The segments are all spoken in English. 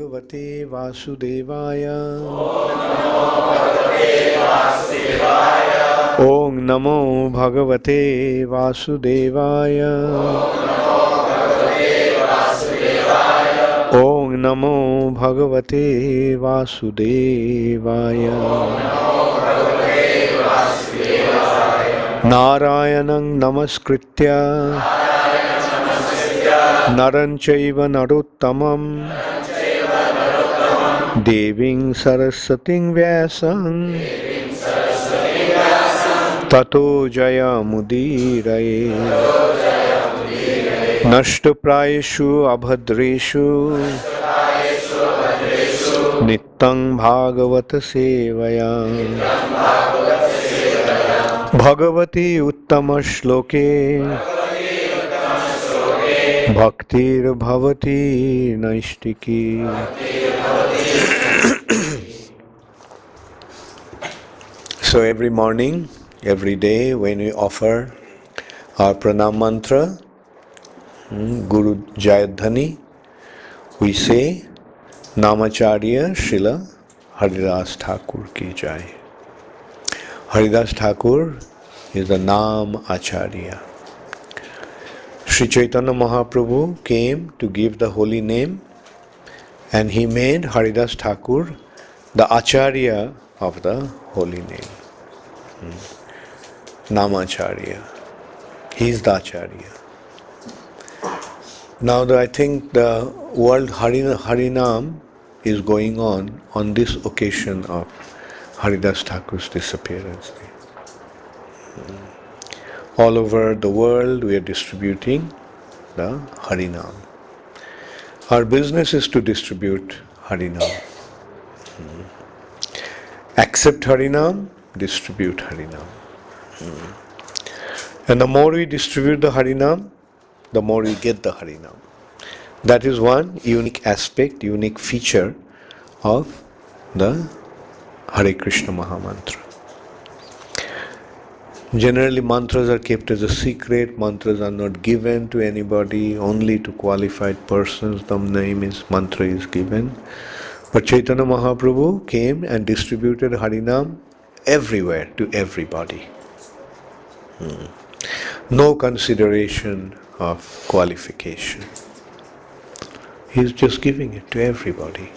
Bhagavate Vasudevaya. Om Namo Bhagavate Vasudevaya. Om Namo Bhagavate Vasudevaya. Narayanang Namaskritya Naranchaiva Narottamam Deving Sarasating Vyasam Tato Jaya Mudiraye Nashtaprayeshu Abhadreshu Nittang Bhagavata Sevaya Bhagavati Uttama Shloke Bhaktir Bhavati Naistiki. So every morning, every day when we offer our pranam mantra, Guru Jayadhani, we say Namacharya Srila Haridas Thakura ki jai. Haridas Thakura is the Nam Acharya. Sri Chaitanya Mahaprabhu came to give the holy name, and he made Haridas Thakura the Acharya of the holy name. Namacharya. He is the Acharya. Now I think the world Harinam is going on this occasion of Haridas Thakura's disappearance. All over the world we are distributing the Harinam. Our business is to distribute Harinam. Accept Harinam, distribute Harinam. And the more we distribute the Harinam, the more we get the Harinam. That is one unique aspect, unique feature of the Hare Krishna Mahamantra. Generally mantras are kept as a secret, mantras are not given to anybody, only to qualified persons the mantra is given. But Chaitanya Mahaprabhu came and distributed Harinam everywhere to everybody. No consideration of qualification. He is just giving it to everybody.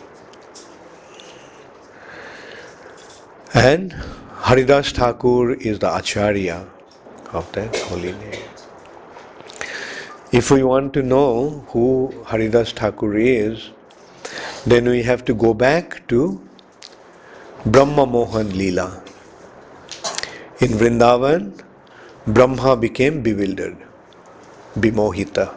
And Haridas Thakur is the Acharya of that holy name. If we want to know who Haridas Thakur is, then we have to go back to Brahma Mohan Leela. In Vrindavan, Brahma became bewildered, Bimohita.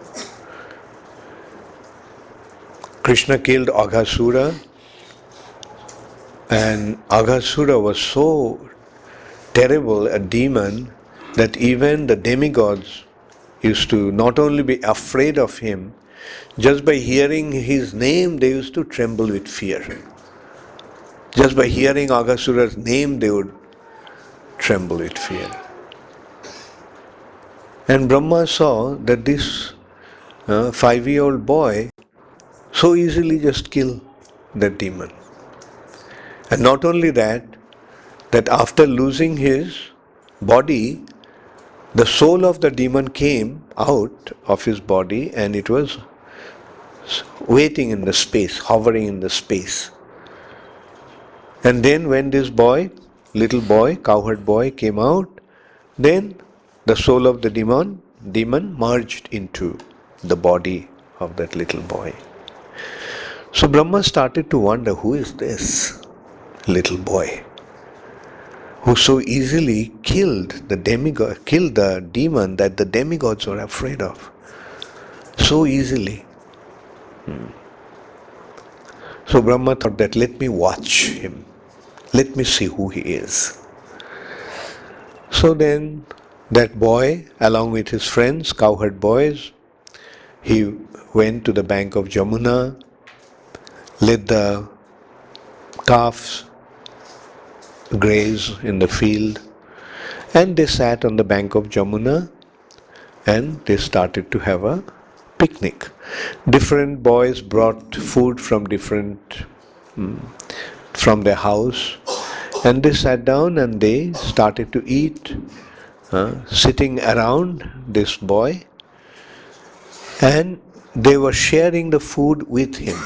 Krishna killed Aghasura, and Aghasura was so terrible a demon that even the demigods used to not only be afraid of him, just by hearing his name they used to tremble with fear. Just by hearing Aghasura's name they would tremble with fear. And Brahma saw that this 5-year-old boy so easily just killed that demon. And not only that after losing his body, the soul of the demon came out of his body and it was waiting in the space, hovering in the space. And then when this boy, little boy, cowherd boy came out, then the soul of the demon merged into the body of that little boy. So Brahma started to wonder, who is this little boy who so easily killed the demon that the demigods were afraid of? So easily. So Brahma thought that let me watch him. Let me see who he is. So then that boy, along with his friends, cowherd boys, he went to the bank of Jamuna, let the calves graze in the field, and they sat on the bank of Jamuna and they started to have a picnic. Different boys brought food from from their house, and they sat down and they started to eat, sitting around this boy, and they were sharing the food with him.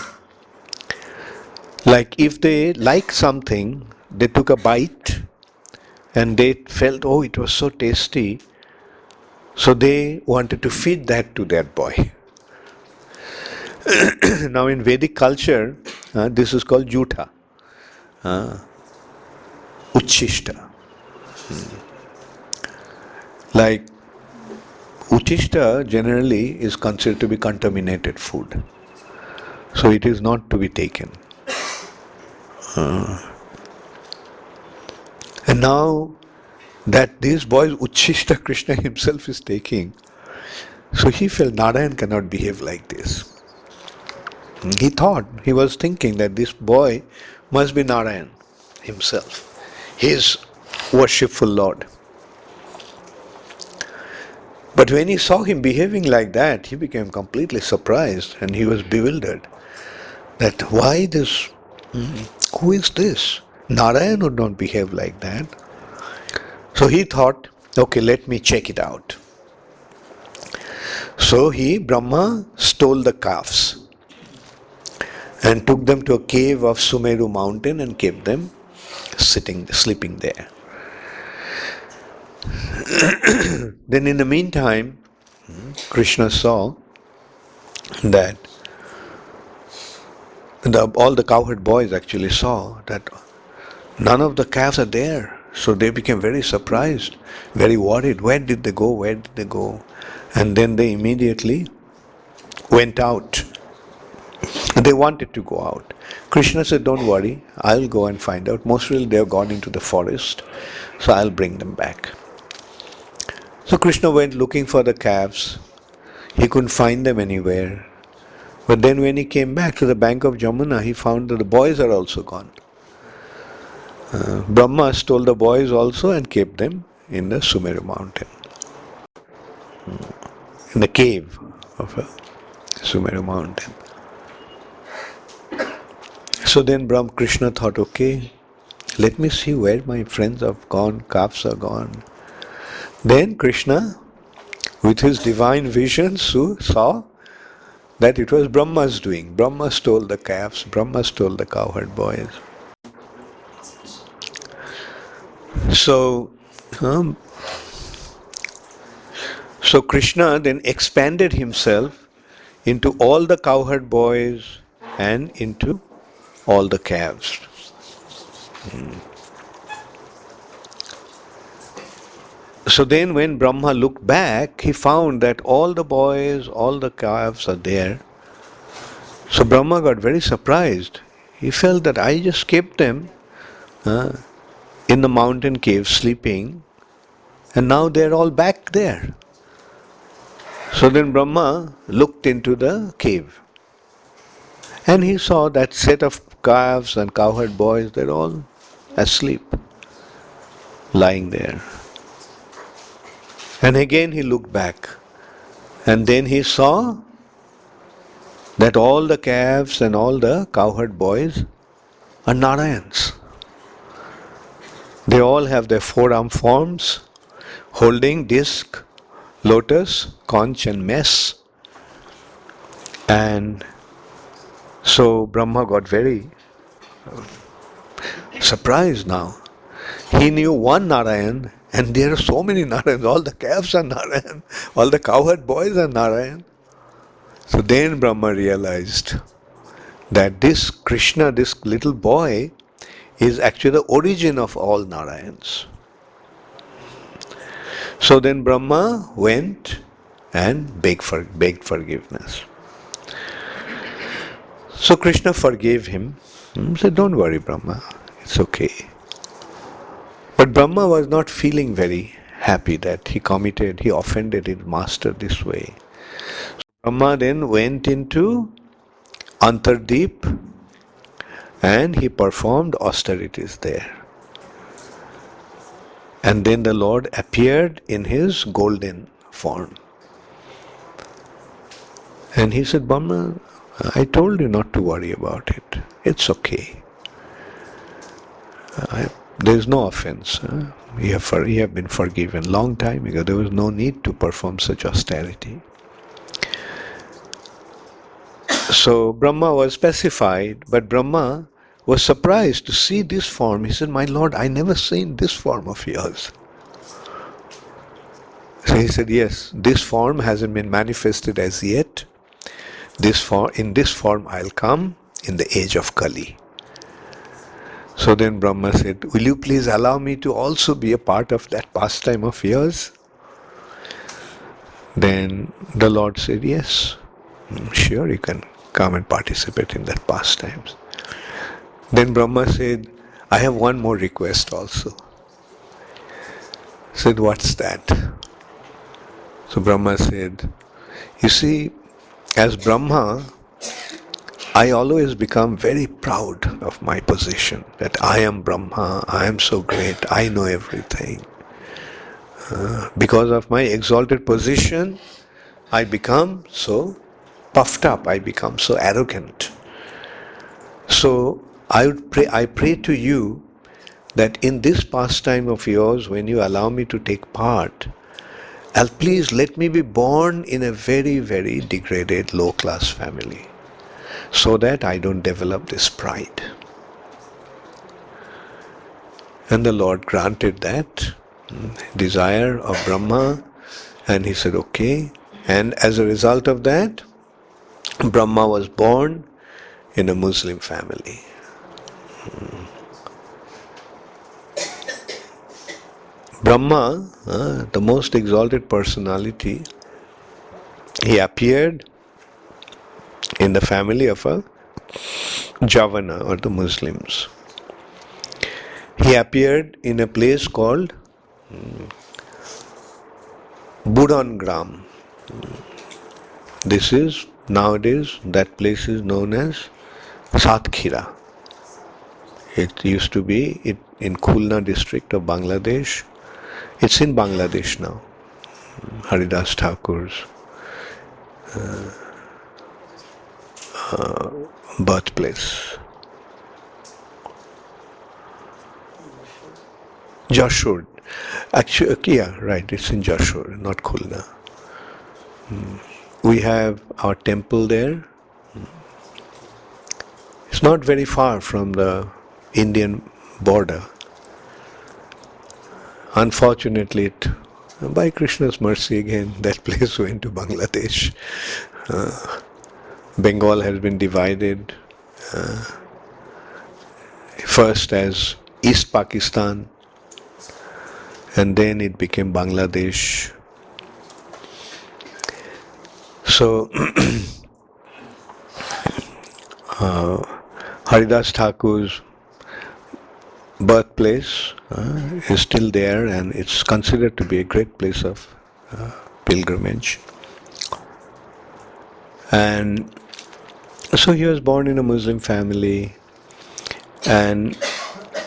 Like if they liked something, they took a bite and they felt, oh, it was so tasty, so they wanted to feed that to that boy. Now in Vedic culture, this is called jutha, uchishta. Like uchishta generally is considered to be contaminated food, so it is not to be taken. And now that these boys uchishta Krishna himself is taking, so he felt Narayan cannot behave like this. He was thinking that this boy must be Narayan himself, his worshipful Lord. But when he saw him behaving like that, he became completely surprised and he was bewildered. That why this, who is this? Narayan would not behave like that. So he thought, okay, let me check it out. So Brahma stole the calves and took them to a cave of Sumeru mountain and kept them sleeping there. Then in the meantime, Krishna saw that all the cowherd boys actually saw that none of the calves are there. So they became very surprised, very worried. Where did they go? Where did they go? And then they immediately went out. They wanted to go out. Krishna said, don't worry, I'll go and find out. Mostly they have gone into the forest, so I'll bring them back. So Krishna went looking for the calves. He couldn't find them anywhere. But then when he came back to the bank of Jamuna, he found that the boys are also gone. Brahma stole the boys also and kept them in the Sumeru mountain, in the cave of a Sumeru mountain. So then Krishna thought, okay, let me see where my friends have gone, calves are gone. Then Krishna, with his divine vision, saw that it was Brahma's doing. Brahma stole the calves, Brahma stole the cowherd boys. So Krishna then expanded himself into all the cowherd boys and into all the calves. So then when Brahma looked back, he found that all the boys, all the calves are there. So Brahma got very surprised. He felt that I just kept them in the mountain cave sleeping, and now they're all back there. So then Brahma looked into the cave and he saw that set of calves and cowherd boys, they're all asleep, lying there. And again he looked back and then he saw that all the calves and all the cowherd boys are Narayans. They all have their forearm forms, holding disc, lotus, conch and mess. And so Brahma got very surprised now. He knew one Narayan and there are so many Narayans. All the calves are Narayan, all the cowherd boys are Narayan. So then Brahma realized that this Krishna, this little boy, is actually the origin of all Narayans. So then Brahma went and begged forgiveness. So Krishna forgave him. He said, don't worry Brahma, it's okay. But Brahma was not feeling very happy that he offended his master this way. So Brahma then went into Antardeep and he performed austerities there. And then the Lord appeared in his golden form. And he said, Brahma, I told you not to worry about it. It's okay. There is no offense. You have been forgiven long time ago. There was no need to perform such austerity. So Brahma was pacified, but Brahma was surprised to see this form. He said, my Lord, I never seen this form of yours. So he said, yes, this form hasn't been manifested as yet. In this form I'll come in the age of Kali. So then Brahma said, will you please allow me to also be a part of that pastime of yours? Then the Lord said, yes, sure, you can come and participate in that pastimes. Then Brahma said, I have one more request also. Said, what's that? So Brahma said, you see, as Brahma, I always become very proud of my position, that I am Brahma, I am so great, I know everything. Because of my exalted position, I become so puffed up, I become so arrogant. So I pray to you that in this pastime of yours, when you allow me to take part, please let me be born in a very, very degraded, low-class family, so that I don't develop this pride. And the Lord granted that desire of Brahma, and he said, okay. And as a result of that, Brahma was born in a Muslim family. Brahma, the most exalted personality, he appeared in the family of a Javana, or the Muslims. He appeared in a place called Budangram. This is, nowadays, that place is known as Satkhira. It used to be in Khulna district of Bangladesh. It's in Bangladesh now. Haridas Thakur's birthplace. Jashur. Actually, yeah, right, it's in Jashur, not Khulna. We have our temple there. It's not very far from the Indian border. Unfortunately, by Krishna's mercy again, that place went to Bangladesh. Bengal has been divided first as East Pakistan, and then it became Bangladesh. So Haridas Thakur's birthplace is still there, and it's considered to be a great place of pilgrimage. And so he was born in a Muslim family, and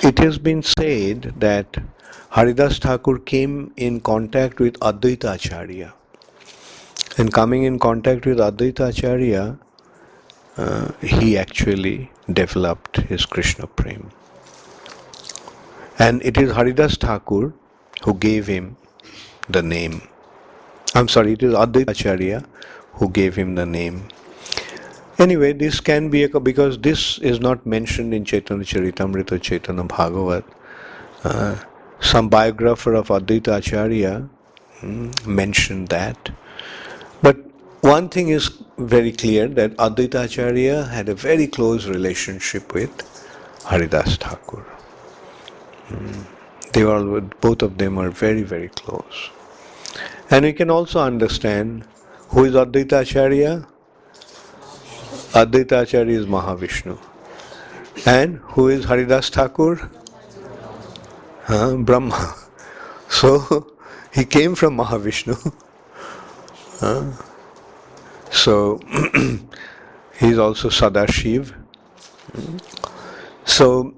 it has been said that Haridas Thakur came in contact with Advaita Acharya. And coming in contact with Advaita Acharya, he actually developed his Krishna Prem. And it is Haridas Thakur who gave him the name. It is Advaita Acharya who gave him the name. Anyway, this can be, because this is not mentioned in Chaitanya Charitamrita, Chaitanya Bhagavat. Some biographer of Advaita Acharya mentioned that. But one thing is very clear, that Advaita Acharya had a very close relationship with Haridas Thakur. Both of them are very, very close. And we can also understand who is Advaita Acharya. Advaita Acharya is Mahavishnu. And who is Haridas Thakur? Brahma. So he came from Mahavishnu. So he is also Sadashiv. So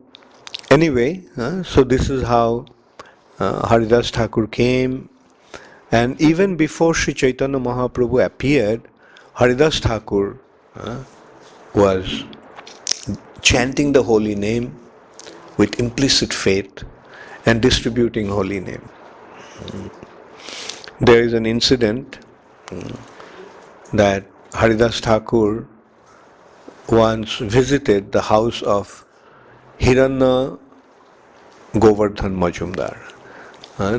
anyway, so this is how Haridas Thakur came. And even before Sri Chaitanya Mahaprabhu appeared, Haridas Thakur was chanting the holy name with implicit faith and distributing holy name. There is an incident that Haridas Thakur once visited the house of Hiranya Govardhan Majumdar.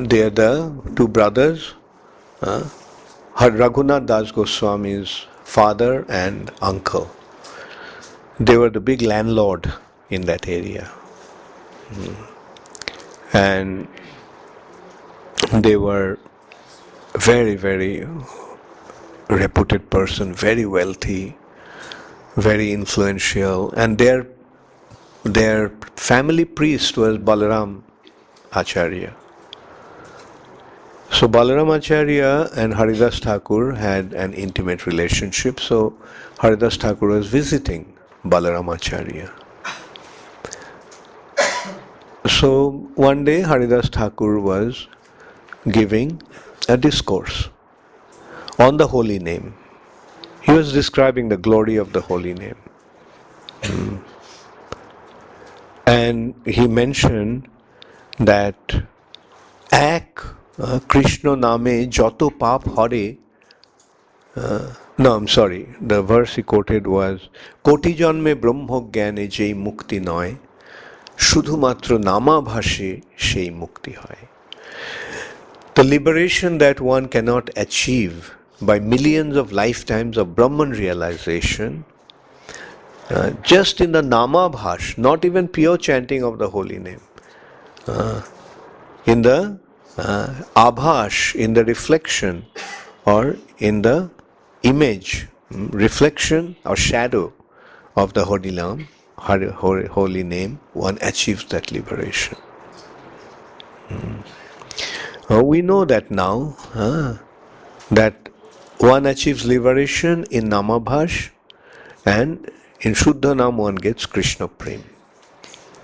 They are the two brothers, Raghunath Das Goswami's father and uncle. They were the big landlord in that area. And they were very, very reputed person, very wealthy, very influential, and their family priest was Balaram Acharya. So Balaram Acharya and Haridas Thakur had an intimate relationship, so Haridas Thakur was visiting Balaram Acharya. So one day Haridas Thakur was giving a discourse on the holy name. He was describing the glory of the holy name. And he mentioned that Ek Krishna Name Jato Pap Hare. The verse he quoted was Koti Janme Brahma Gyane Jei Mukti Noy Shudhu Matra Nama Bhashe Shei Mukti Hoy. The liberation that one cannot achieve by millions of lifetimes of Brahman realization, just in the Namabhash, not even pure chanting of the holy name, in the Abhash, in the reflection or in the image, reflection or shadow of the holy name, one achieves that liberation. We know that now, that one achieves liberation in Namabhash, and in Shuddha Nam one gets Krishna Prem.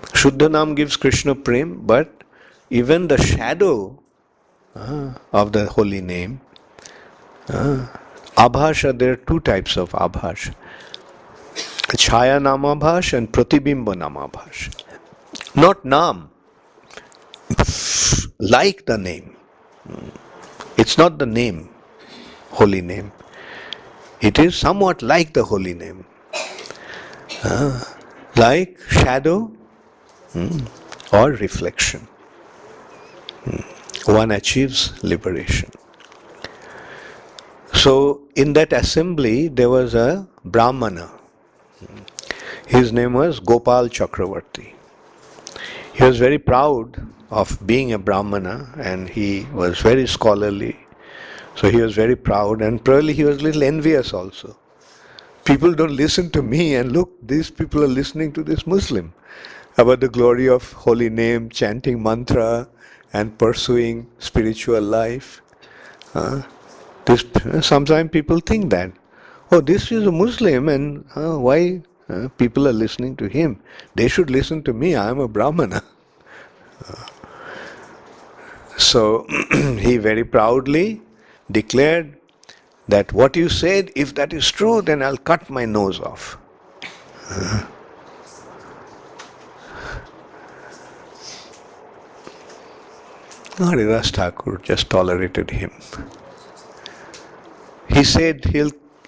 Shuddha Nam gives Krishna Prem, but even the shadow of the holy name, Abhasha, there are two types of Abhash. Chaya Namabhash and Pratibimba Namabhash. Not Nam, like the name. It's not the name, holy name. It is somewhat like the holy name. Like shadow or reflection. One achieves liberation. So in that assembly there was a Brahmana. His name was Gopal Chakravarti. He was very proud of being a Brahmana, and he was very scholarly. So he was very proud, and probably he was a little envious also. People don't listen to me, and look, these people are listening to this Muslim about the glory of holy name, chanting mantra and pursuing spiritual life. Sometimes people think that, oh, this is a Muslim, and why people are listening to him? They should listen to me, I am a Brahmana. So he very proudly declared that what you said, if that is true, then I'll cut my nose off. Haridas Thakur just tolerated him. He said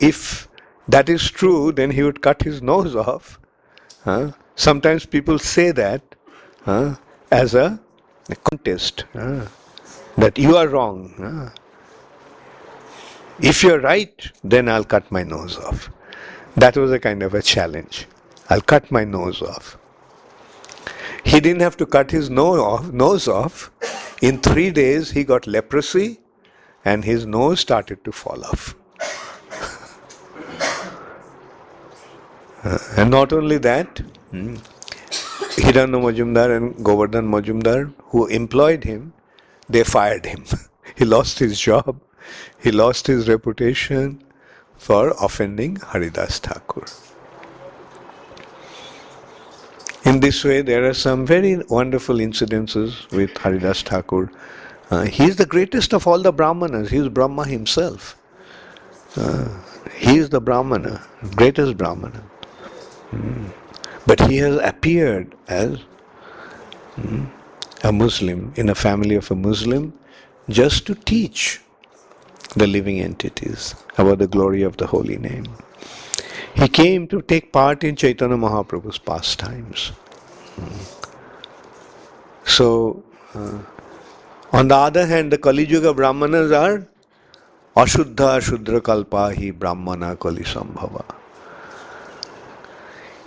if that is true, then he would cut his nose off. Sometimes people say that as a contest, that you are wrong. If you're right, then I'll cut my nose off. That was a kind of a challenge. I'll cut my nose off. He didn't have to cut his nose off. In 3 days he got leprosy and his nose started to fall off. And not only that, Hiranya Majumdar and Govardhan Majumdar, who employed him, they fired him. He lost his job. He lost his reputation for offending Haridas Thakur. In this way, there are some very wonderful incidences with Haridas Thakur. He is the greatest of all the Brahmanas. He is Brahma himself. He is the Brahmana, greatest Brahmana. But he has appeared as a Muslim, in a family of a Muslim, just to teach the living entities about the glory of the holy name. He came to take part in Chaitanya Mahaprabhu's pastimes. So, on the other hand, the Kali Yuga Brahmanas are Ashuddha Shudra Kalpa hi Brahmana Kali Sambhava.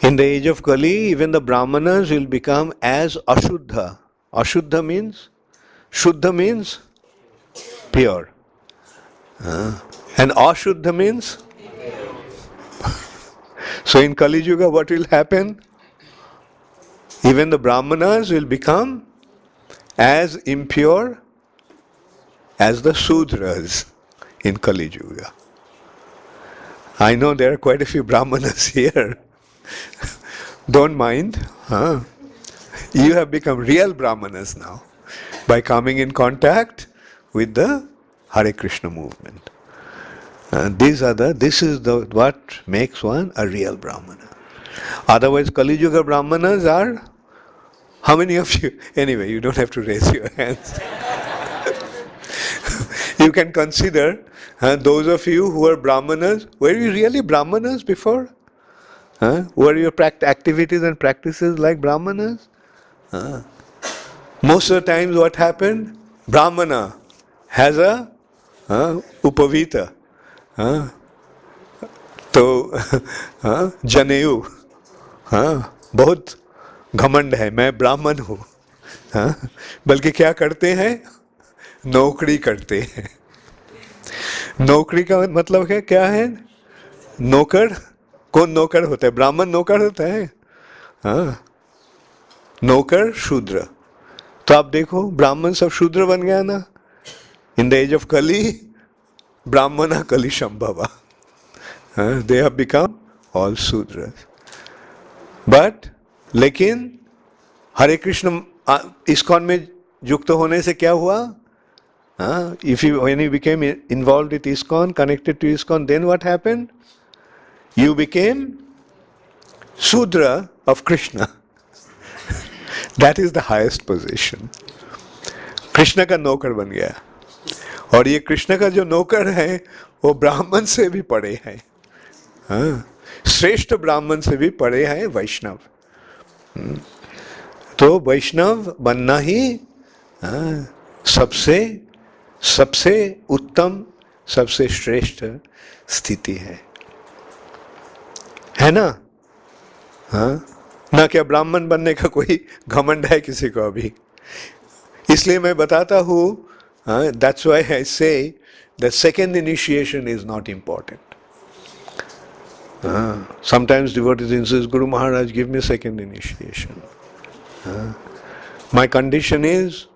In the age of Kali, even the Brahmanas will become as Ashuddha. Ashuddha means? Shuddha means pure. And Ashuddha means? So in Kali Yuga, what will happen? Even the Brahmanas will become as impure as the Sudras in Kali Yuga. I know there are quite a few Brahmanas here. Don't mind. You have become real Brahmanas now by coming in contact with the Hare Krishna movement. This is what makes one a real Brahmana. Otherwise, Kali Yuga Brahmanas are, how many of you? Anyway, you don't have to raise your hands. You can consider those of you who are Brahmanas. Were you really Brahmanas before? Were your activities and practices like Brahmanas? Most of the times what happened? Brahmana has a upavita. तो जनेऊ बहुत घमंड है, मैं ब्राह्मण हूँ. बल्कि क्या करते हैं? नौकरी करते हैं. नौकरी का मतलब क्या है? नौकर. कौन नौकर होता है? ब्राह्मण नौकर होता है. नौकर शूद्र. तो आप देखो ब्राह्मण सब शूद्र बन गया ना. इन द एज ऑफ कली ब्राह्मणा कली संभवा. They have become all Sudras. But लेकिन हरे कृष्ण इस्कॉन में युक्त होने से क्या हुआ? When you became involved with ISKCON, connected to ISKCON, then what happened? You became Sudra of Krishna. That is the highest position. Krishna का नौकर बन गया. और ये कृष्ण का जो नौकर है वो ब्राह्मण से भी पढ़े हैं. श्रेष्ठ ब्राह्मण से भी पढ़े हैं वैष्णव. तो वैष्णव बनना ही सबसे उत्तम, सबसे श्रेष्ठ स्थिति है ना? ना क्या ब्राह्मण बनने का कोई घमंड है किसी को अभी? इसलिए मैं बताता हूँ, that's why I say the second initiation is not important. Sometimes devotees insist, Guru Maharaj, give me second initiation. My condition is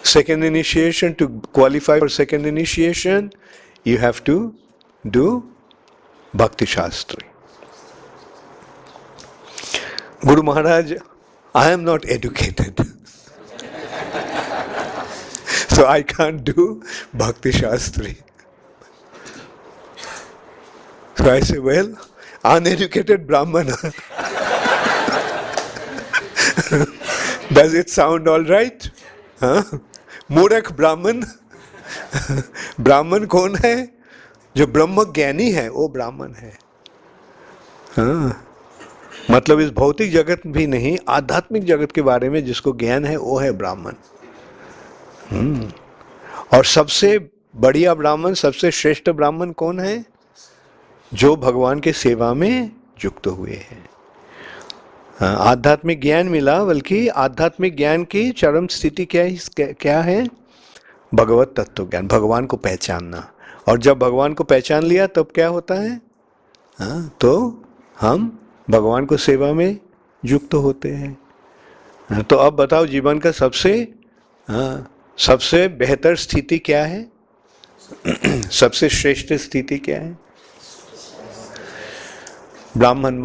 second initiation. To qualify for second initiation, you have to do Bhakti Shastri. Guru Maharaj, I am not educated. So I can't do Bhakti Shastri. So I say, well, uneducated Brahmana. Does it sound all right? मूर्ख ब्राह्मण. ब्राह्मण कौन है? जो ब्रह्म ज्ञानी है वो ब्राह्मण है. मतलब इस भौतिक जगत भी नहीं, आध्यात्मिक जगत के बारे में जिसको ज्ञान है वो है ब्राह्मण. और सबसे बढ़िया ब्राह्मण, सबसे श्रेष्ठ ब्राह्मण कौन है? जो भगवान के सेवा में युक्त हुए हैं. आध्यात्मिक ज्ञान मिला, बल्कि आध्यात्मिक ज्ञान की चरम स्थिति क्या है? भगवत तत्व ज्ञान, भगवान को पहचानना. और जब भगवान को पहचान लिया तब क्या होता है? तो हम भगवान को सेवा में युक्त होते हैं. तो अब बताओ, जीवन का सबसे बेहतर स्थिति क्या है? सबसे श्रेष्ठ स्थिति क्या है? ब्राह्मण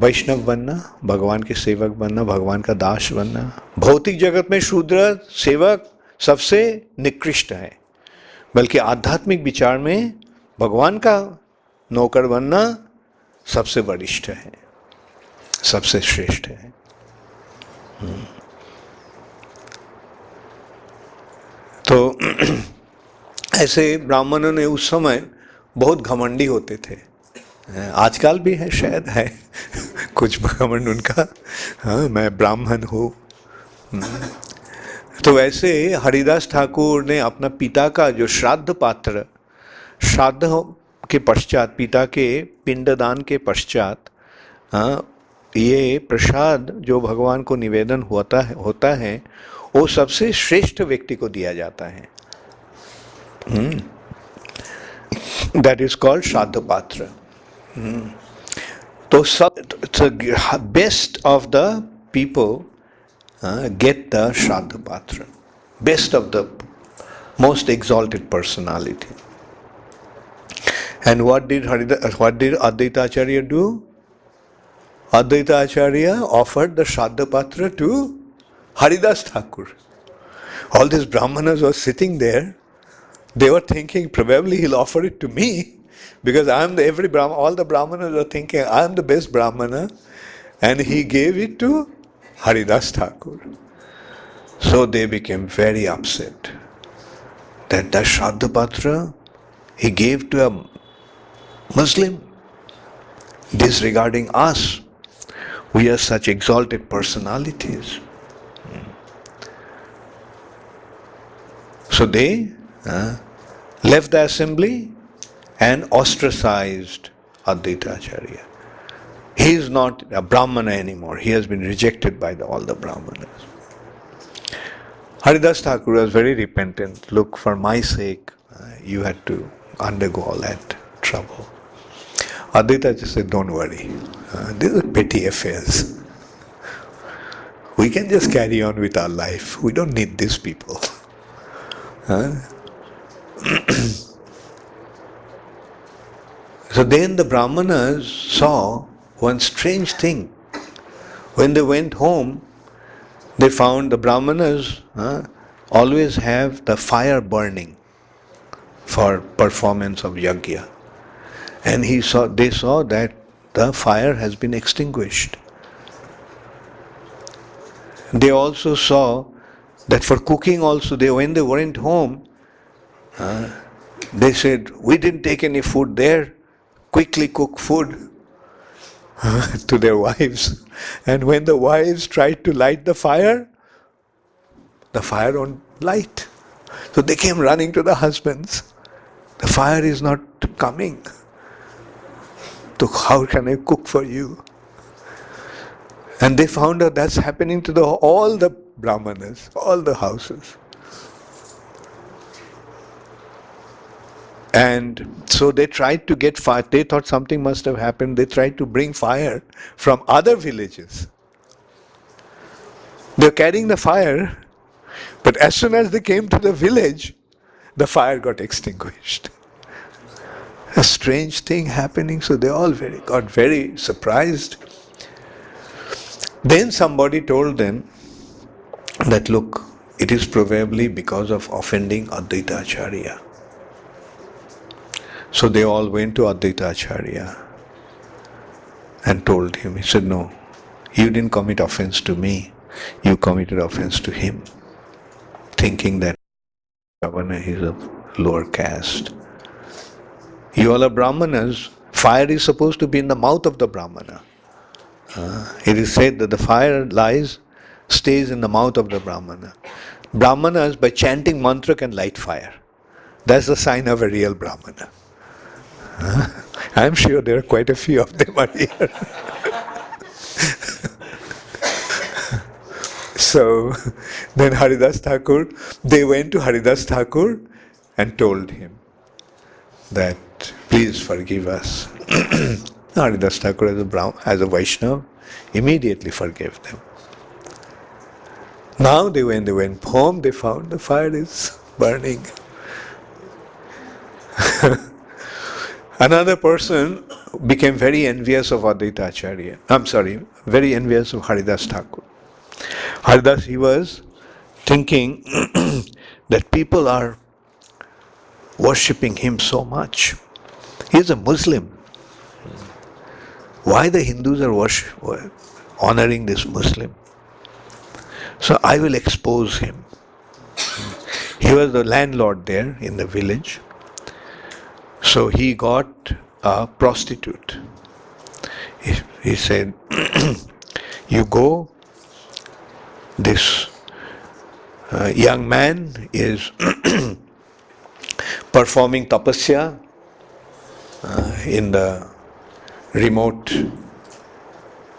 वैष्णव बनना, भगवान के सेवक बनना, भगवान का दास बनना. भौतिक जगत में शूद्र सेवक सबसे निकृष्ट है, बल्कि आध्यात्मिक विचार में भगवान का नौकर बनना सबसे वरिष्ठ है, सबसे श्रेष्ठ है। तो ऐसे ब्राह्मणों ने उस समय बहुत घमंडी होते थे। आजकल भी है, शायद है कुछ घमंड उनका, हाँ मैं ब्राह्मण हूँ। तो वैसे हरिदास ठाकुर ने अपना पिता का जो श्राद्ध पात्र, श्राद्ध के पश्चात, पिता के पिंडदान के पश्चात, हाँ, ये प्रसाद जो भगवान को निवेदन होता है वो सबसे श्रेष्ठ व्यक्ति को दिया जाता है। दैट इज कॉल्ड श्राद्ध पात्र। तो सब best of the people get the Shraddha Patra, best of the most exalted personality. And what did Advaita Acharya do? Advaita Acharya offered the Shraddha Patra to Haridas Thakur. All these brahmanas were sitting there. They were thinking probably he'll offer it to me because all the brahmanas were thinking I am the best brahmana, and he gave it to Haridas Thakur. So they became very upset that the Shraddha Patra he gave to a Muslim, disregarding us. We are such exalted personalities. So they left the assembly and ostracized Advaita Acharya. He is not a Brahmana anymore. He has been rejected by all the Brahmanas. Haridas Thakur was very repentant. Look, for my sake, you had to undergo all that trouble. Advaita just said, don't worry. These are petty affairs. We can just carry on with our life. We don't need these people. So then the Brahmanas saw one strange thing. When they went home, they found the Brahmanas always have the fire burning for performance of yajna. And they saw that the fire has been extinguished. They also saw that for cooking also, when they went home, they said, we didn't take any food there, quickly cook food to their wives. And when the wives tried to light the fire won't light. So they came running to the husbands. The fire is not coming. So how can I cook for you? And they found out that's happening to all the Brahmanas, all the houses. And so they tried to get fire. They thought something must have happened. They tried to bring fire from other villages. They were carrying the fire, but as soon as they came to the village, the fire got extinguished. A strange thing happening, so they all got very surprised. Then somebody told them that, look, it is probably because of offending Advaita Acharya. So they all went to Advaita Acharya and told him. He said, no, you didn't commit offense to me, you committed offense to him, thinking that Ravana is of lower caste. You all are Brahmanas. Fire is supposed to be in the mouth of the Brahmana. It is said that the fire stays in the mouth of the Brahmana. Brahmanas, by chanting mantra, can light fire. That's the sign of a real Brahmana. I'm sure there are quite a few of them are here. So then Haridas Thakur, they went to Haridas Thakur and told him that, please forgive us. Haridas Thakur as a Vaishnava immediately forgave them. Now when they went home, they found the fire is burning. Another person became very envious of Advaita Acharya. Very envious of Haridas Thakur. Haridas, he was thinking that people are worshipping him so much. He is a Muslim. Why the Hindus are honoring this Muslim? So I will expose him. He was the landlord there in the village. So he got a prostitute. He said, you go, this young man is performing tapasya in the remote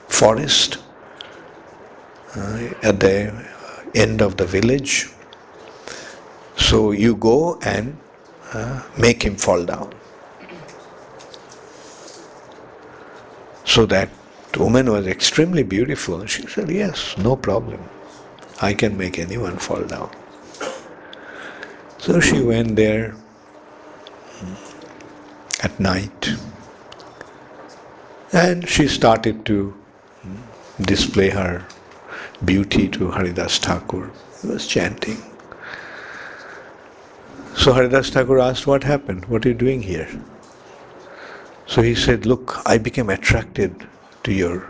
forest at the end of the village. So you go and make him fall down. So that woman was extremely beautiful. She said, yes, no problem. I can make anyone fall down. So she went there at night and she started to display her beauty to Haridas Thakur. He was chanting. So Haridas Thakur asked, what happened? What are you doing here? So he said, look, I became attracted to your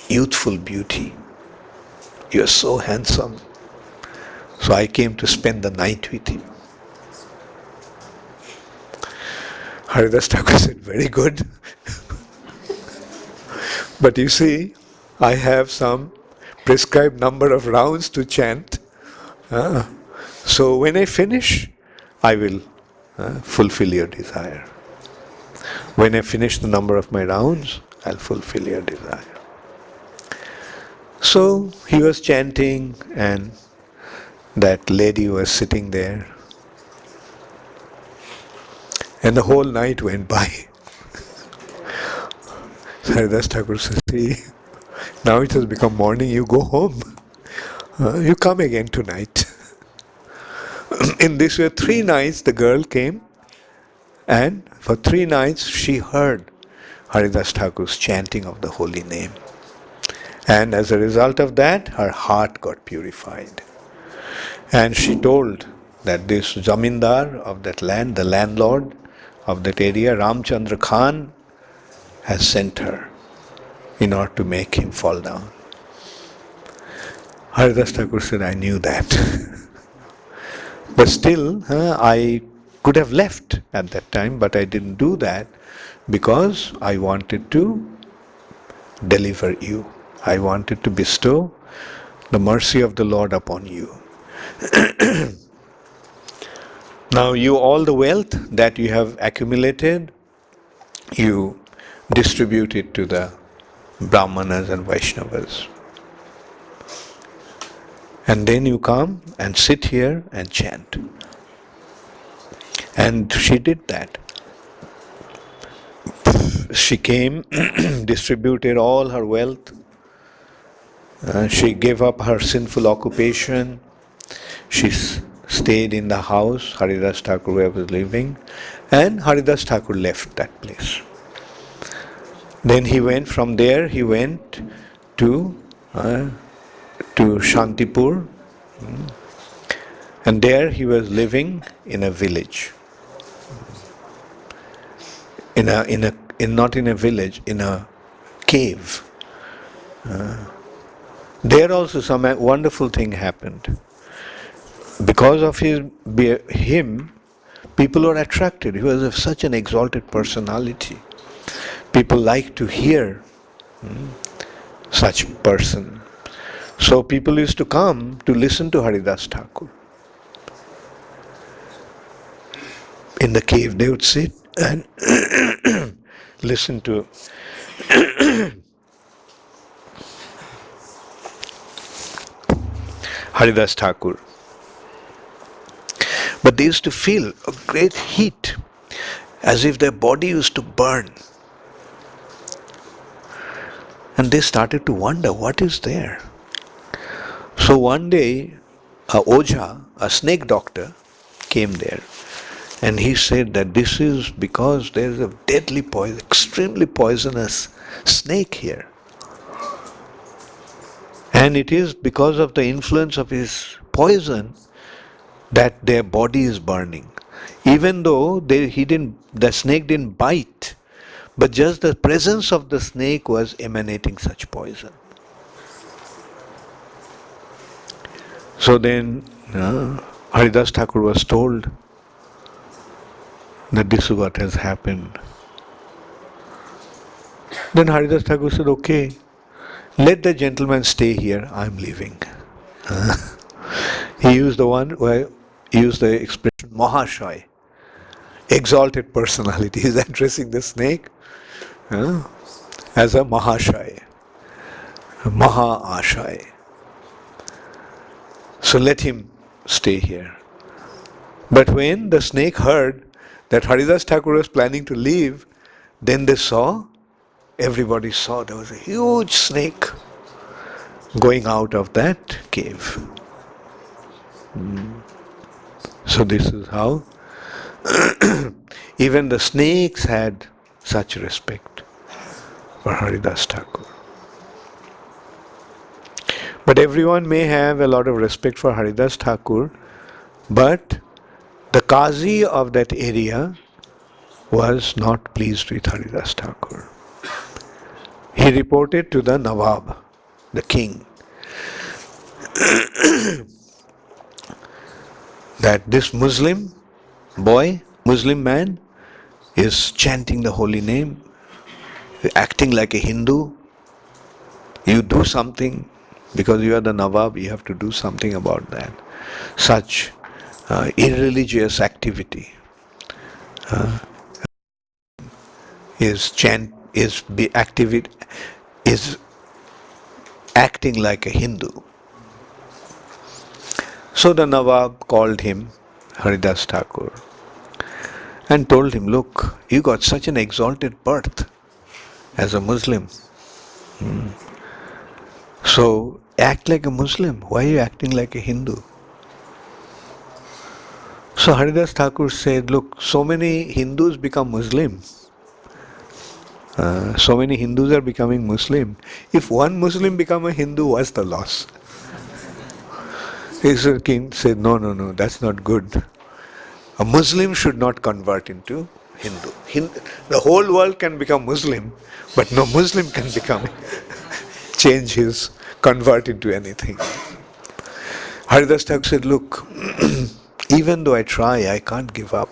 youthful beauty. You are so handsome. So I came to spend the night with you. Haridas Thakur said, very good. But you see, I have some prescribed number of rounds to chant. So when I finish, I will fulfill your desire. When I finish the number of my rounds, I'll fulfill your desire. So he was chanting and that lady was sitting there. And the whole night went by. Haridas Thakur says, see, now it has become morning, you go home. You come again tonight. In this way, 3 nights the girl came, and for 3 nights she heard Haridas Thakur's chanting of the holy name. And as a result of that, her heart got purified. And she told that this zamindar of that land, the landlord of that area, Ramchandra Khan, has sent her in order to make him fall down. Haridas Thakur said, I knew that. But still, I could have left at that time, but I didn't do that because I wanted to deliver you. I wanted to bestow the mercy of the Lord upon you. Now you, all the wealth that you have accumulated, you distribute it to the Brahmanas and Vaishnavas. And then you come and sit here and chant. And she did that. She came, distributed all her wealth. She gave up her sinful occupation. She stayed in the house Haridas Thakur was living, and Haridas Thakur left that place. Then he went from there. He went to Shantipur, and there he was living in a village. Not in a village, in a cave. There also some wonderful thing happened. Because of him, people were attracted. He was such an exalted personality. People like to hear such person. So people used to come to listen to Haridas Thakur. In the cave they would sit and listen to Haridas Thakur. But they used to feel a great heat, as if their body used to burn. And they started to wonder, what is there? So one day, a Ojha, a snake doctor, came there. And he said that this is because there is a deadly poison, extremely poisonous snake here. And it is because of the influence of his poison that their body is burning. even though the snake didn't bite, but just the presence of the snake was emanating such poison. So then Haridas Thakur was told that this is what has happened. Then Haridas Thakur said, okay, let the gentleman stay here, I'm leaving. He used the expression Mahashaya, exalted personality. He's addressing the snake as a Mahashaya, Maha-ashaya. So let him stay here. But when the snake heard that Haridas Thakur was planning to leave, then everybody saw there was a huge snake going out of that cave. So this is how even the snakes had such respect for Haridas Thakur. But everyone may have a lot of respect for Haridas Thakur, but the Qazi of that area was not pleased with Haridas Thakur. He reported to the Nawab, the king, that this Muslim man is chanting the holy name, acting like a Hindu. You do something, because you are the Nawab, you have to do something about that. Such irreligious activity is acting like a Hindu. So the Nawab called him, Haridas Thakur, and told him, look, you got such an exalted birth as a Muslim. So act like a Muslim. Why are you acting like a Hindu? So Haridas Thakur said, look, so many Hindus become Muslim. So many Hindus are becoming Muslim. If one Muslim become a Hindu, what's the loss? The king said, no, that's not good. A Muslim should not convert into Hindu. The whole world can become Muslim, but no Muslim can convert into anything. Haridas Thakur said, look, even though I try, I can't give up.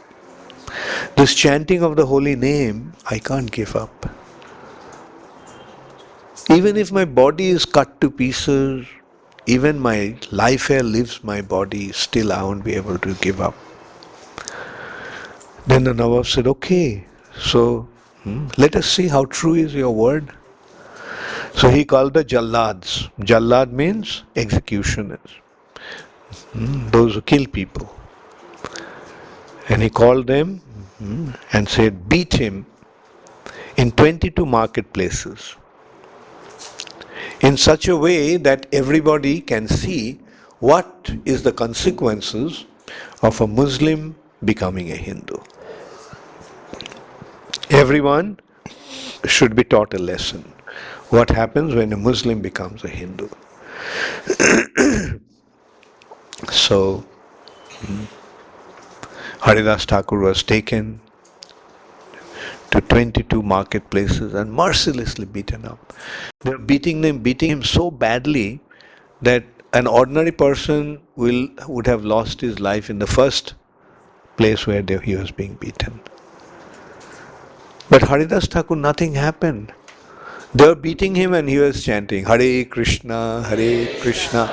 This chanting of the holy name, I can't give up. Even if my body is cut to pieces, even my life air leaves my body, still I won't be able to give up. Then the Nawab said, okay, so let us see how true is your word. So he called the Jallads. Jallad means executioners, those who kill people. And he called them and said, beat him in 22 marketplaces in such a way that everybody can see what is the consequences of a Muslim becoming a Hindu. Everyone should be taught a lesson. What happens when a Muslim becomes a Hindu? So Haridas Thakur was taken to 22 marketplaces and mercilessly beaten up. They were beating him so badly that an ordinary person would have lost his life in the first place where he was being beaten. But Haridas Thakur, nothing happened. They were beating him and he was chanting, Hare Krishna, Krishna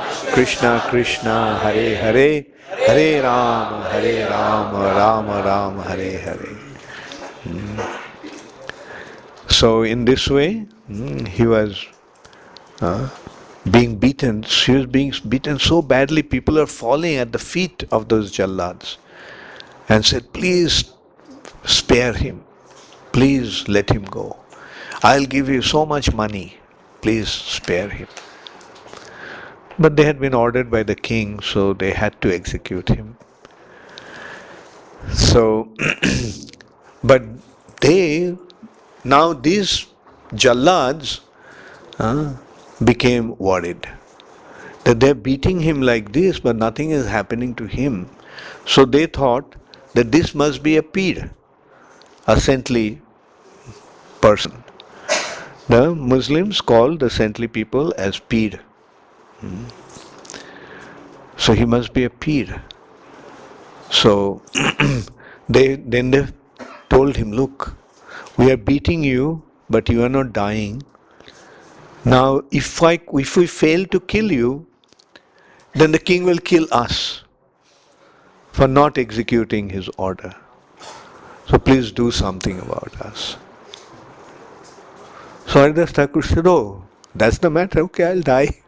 Krishna, Hare Hare, Hare Rama, Rama Rama, Hare Hare. So in this way, he was being beaten. He was being beaten so badly, people are falling at the feet of those Jallads and said, please spare him. Please let him go. I'll give you so much money. Please spare him. But they had been ordered by the king, so they had to execute him. So, but now these Jallads became worried that they're beating him like this, but nothing is happening to him. So they thought that this must be a peer, a saintly person. The Muslims call the saintly people as peer. So he must be a peer. So they told him, look, we are beating you, but you are not dying. Now, if we fail to kill you, then the king will kill us for not executing his order. So please do something about us. So Haridas Thakur said, oh, that's the matter, okay, I'll die.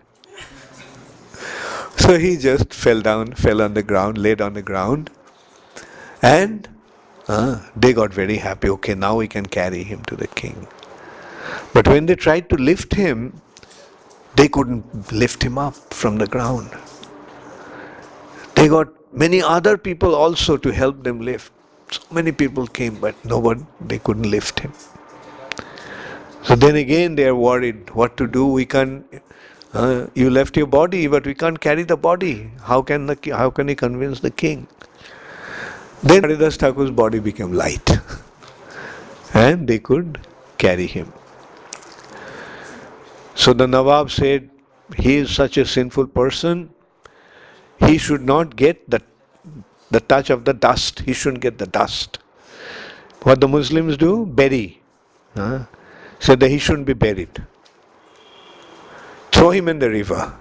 So he just fell on the ground, laid on the ground, and they got very happy, okay, now we can carry him to the king. But when they tried to lift him, they couldn't lift him up from the ground. They got many other people also to help them lift. So many people came, but they couldn't lift him. So then again they are worried what to do. We can't. You left your body, but we can't carry the body. How can he convince the king? Then Haridas Thakur's body became light, and they could carry him. So the Nawab said, he is such a sinful person, he should not get the touch of the dust. He shouldn't get the dust. What the Muslims do? Bury. Said that he shouldn't be buried. Throw him in the river.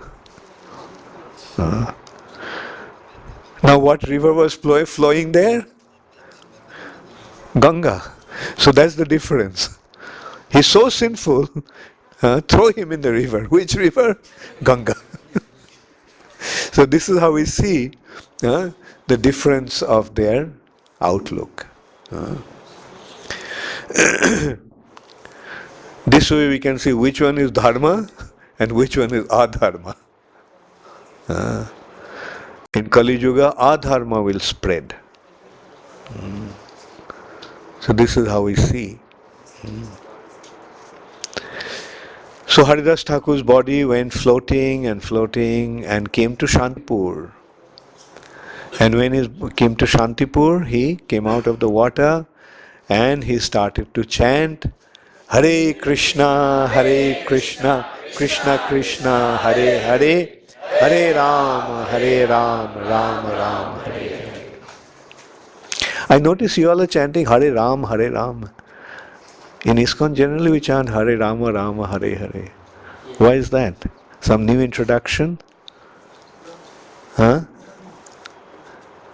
Now what river was flowing there? Ganga. So that's the difference. He's so sinful, throw him in the river. Which river? Ganga. So this is how we see the difference of their outlook. This way we can see which one is dharma and which one is adharma. In Kali Yuga, adharma will spread. So this is how we see. So Haridas Thakur's body went floating and came to Shantipur. And when he came to Shantipur, he came out of the water and he started to chant Hare Krishna, Krishna Krishna, Hare Hare, Hare Rama, Rama Rama, Hare Hare. I notice you all are chanting Hare Rama, Hare Rama. In ISKCON generally we chant Hare Rama, Rama Hare Hare. Why is that? Some new introduction? Huh?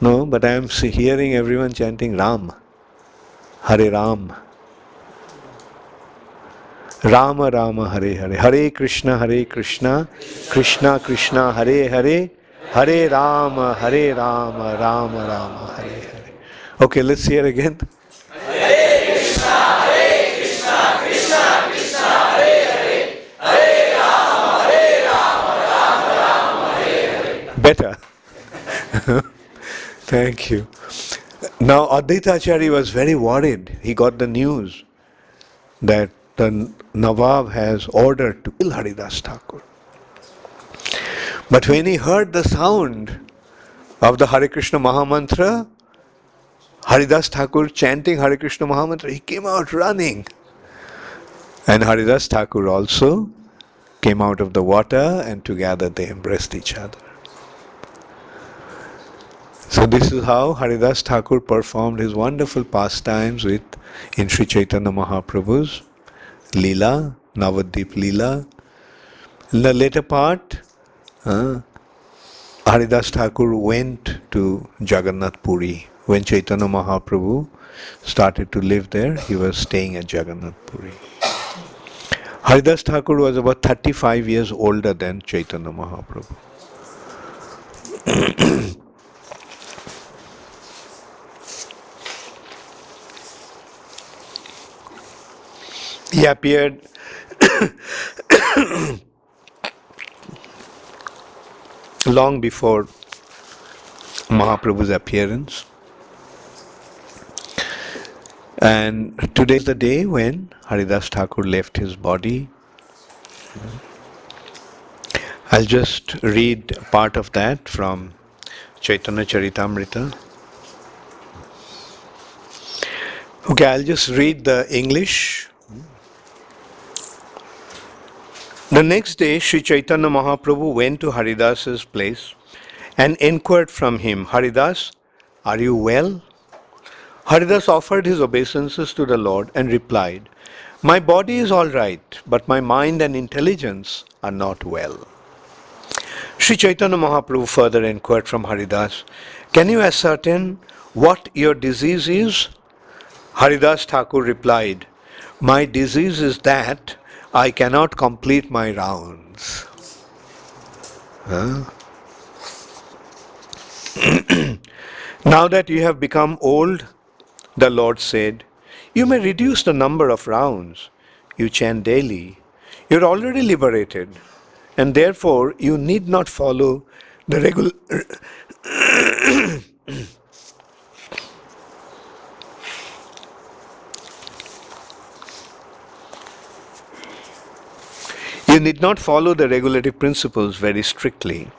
No, but I am hearing everyone chanting Ram. Hare Ram. Rama Rama Hare Hare. Hare Krishna, Krishna Krishna, Hare Hare. Hare Rama, Rama Rama, Hare Hare. Okay, let's hear again. Hare Krishna, Krishna Krishna, Hare Hare. Hare Rama, Rama Hare Hare. Better. Thank you. Now Advaita Acharya was very worried. He got the news that the Nawab has ordered to kill Haridas Thakur. But when he heard the sound of the Hare Krishna Mahamantra, Haridas Thakur chanting Hare Krishna Mahamantra, he came out running. And Haridas Thakur also came out of the water and together they embraced each other. So this is how Haridas Thakur performed his wonderful pastimes in Sri Chaitanya Mahaprabhu's Leela, Navadvip Leela. In the later part, Haridas Thakur went to Jagannath Puri. When Chaitanya Mahaprabhu started to live there, he was staying at Jagannath Puri. Haridas Thakur was about 35 years older than Chaitanya Mahaprabhu. He appeared long before Mahaprabhu's appearance. And today is the day when Haridas Thakur left his body. I'll just read part of that from Chaitanya Charitamrita. Okay, I'll just read the English. The next day, Sri Chaitanya Mahaprabhu went to Haridas's place and inquired from him, Haridas, are you well? Haridas offered his obeisances to the Lord and replied, my body is all right, but my mind and intelligence are not well. Sri Chaitanya Mahaprabhu further inquired from Haridas, can you ascertain what your disease is? Haridas Thakur replied, my disease is that I cannot complete my rounds. Huh? Now that you have become old, the Lord said, you may reduce the number of rounds you chant daily. You're already liberated, and therefore you need not follow the regular. You need not follow the regulative principles very strictly.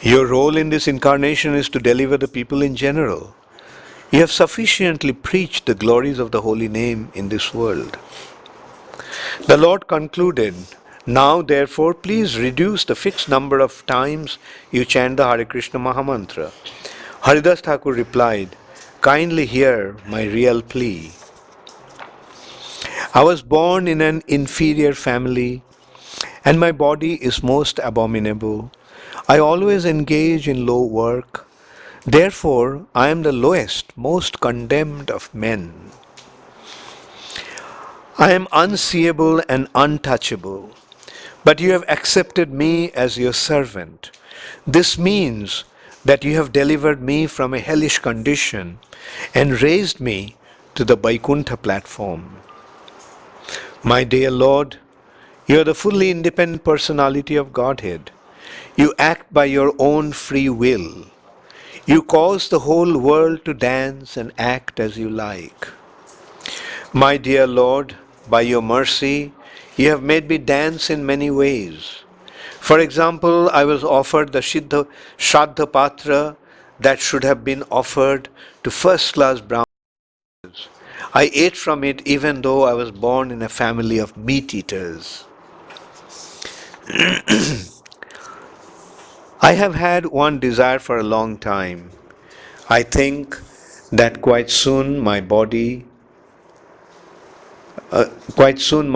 Your role in this incarnation is to deliver the people in general. You have sufficiently preached the glories of the holy name in this world. The Lord concluded, now therefore please reduce the fixed number of times you chant the Hare Krishna Mahamantra. Haridas Thakur replied, kindly hear my real plea. I was born in an inferior family and my body is most abominable. I always engage in low work. Therefore, I am the lowest, most condemned of men. I am unseeable and untouchable, but you have accepted me as your servant. This means that you have delivered me from a hellish condition and raised me to the Vaikuntha platform. My dear Lord, you are the fully independent personality of Godhead. You act by your own free will. You cause the whole world to dance and act as you like. My dear Lord, by your mercy, you have made me dance in many ways. For example, I was offered the Shraddha Patra that should have been offered to first-class Brahmanas. I ate from it even though I was born in a family of meat-eaters. I have had one desire for a long time. I think that quite soon, my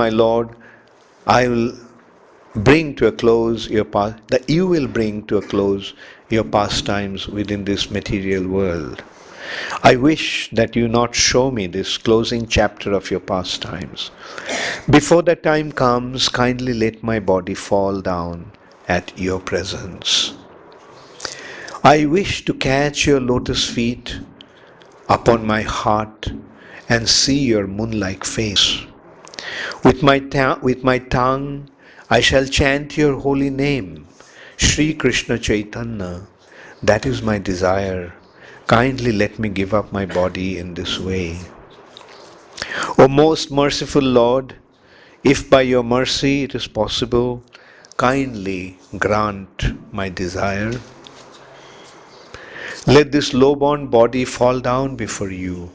Lord, I will bring to a close that you will bring to a close your pastimes within this material world. I wish that you not show me this closing chapter of your pastimes. Before that time comes, kindly let my body fall down at your presence. I wish to catch your lotus feet upon my heart and see your moon-like face. With my tongue, I shall chant your holy name, Sri Krishna Chaitanya. That is my desire. Kindly let me give up my body in this way. O most merciful Lord, if by your mercy it is possible, kindly grant my desire. Let this low-born body fall down before you.